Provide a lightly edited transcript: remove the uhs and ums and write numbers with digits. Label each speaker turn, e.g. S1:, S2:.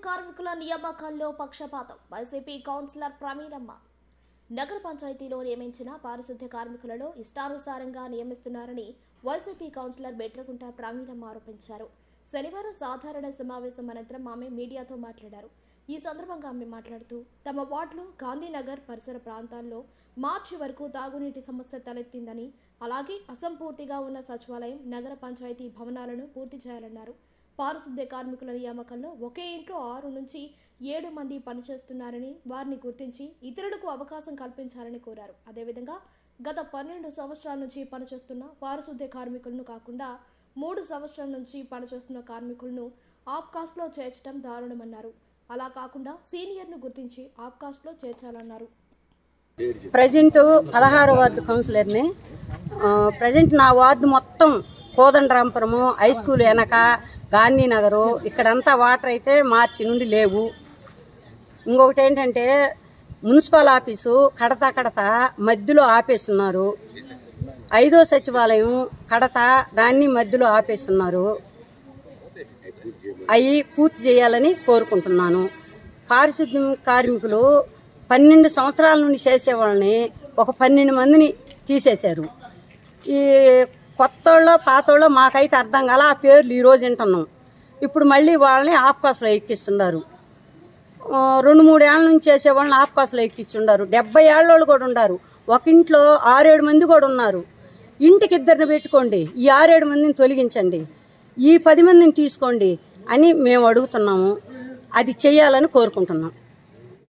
S1: కార్మికుల నియామకాల్లో పక్షపాతం YCP councillor Pramilamma. నగర పంచాయతీలో నియమించిన పారిశుద్ధ్య కార్మికులను ఇష్టానుసారంగా నియమిస్తున్నారని వైసీపీ కౌన్సిలర్ బెట్రగుంట ప్రమీలమ్మ ఆరోపించారు. శనివారం సాధారణ సమావేశం అనంతరం ఆమె మీడియాతో మాట్లాడారు. ఈ సందర్భంగా ఆమె మాట్లాడుతూ తమ వార్డులో గాంధీనగర్ పరిసర ప్రాంతాల్లో మార్చి వరకు తాగునీటి సమస్య తలెత్తిందని, అలాగే అసంపూర్తిగా ఉన్న సచివాలయం, నగర పంచాయతీ భవనాలను పూర్తి చేయాలన్నారు. పారిశుద్ధ్య కార్మికుల నియామకంలో ఒకే ఇంట్లో 6 నుంచి 7 మంది పనిచేస్తున్నారని, వారిని గుర్తించి ఇతరులకు అవకాశం కల్పించాలని కోరారు. అదేవిధంగా గత 12 సంవత్సరాల నుంచి పనిచేస్తున్న పారిశుద్ధ్య కార్మికులను కాకుండా 3 సంవత్సరాల నుంచి పనిచేస్తున్న కార్మికులను ఆప్కాస్ట్లో చేర్చడం దారుణమన్నారు. అలా కాకుండా సీనియర్ను గుర్తించి ఆప్కాస్ట్లో చేర్చాలన్నారు.
S2: ప్రజెంట్ 16వ వార్డు కౌన్సిలర్ని. ప్రజెంట్ నా వార్డు మొత్తం కోదండరాంపురము, హై స్కూల్ వెనక, గాంధీనగరు, ఇక్కడంతా వాటర్ అయితే మార్చి నుండి లేవు. ఇంకొకటి ఏంటంటే మున్సిపల్ ఆఫీసు కడతా మధ్యలో ఆపేస్తున్నారు. 5వ సచివాలయం దాన్ని మధ్యలో ఆపేస్తున్నారు. అవి పూర్తి చేయాలని కోరుకుంటున్నాను. పారిశుద్ధ్యం కార్మికులు 12 సంవత్సరాల నుండి చేసేవాళ్ళని ఒక 12 మందిని తీసేశారు. ఈ కొత్తోళ్ళో పాతోళ్ళో మాకైతే అర్థం కాల. ఆ పేర్లు ఈరోజు వింటున్నాం. ఇప్పుడు మళ్ళీ వాళ్ళని ఆప్కాస్లో ఎక్కిస్తున్నారు. 2-3 ఏళ్ళ నుంచి చేసేవాళ్ళని ఆప్కాస్లో ఎక్కించుండారు. 70 ఏళ్ళోళ్ళు కూడా ఉన్నారు. ఒక ఇంట్లో 6-7 మంది కూడా ఉన్నారు. ఇంటికి 2 పెట్టుకోండి, ఈ 6-7 మందిని తొలగించండి, ఈ 10 మందిని తీసుకోండి అని మేము అడుగుతున్నాము. అది చేయాలని కోరుకుంటున్నాం.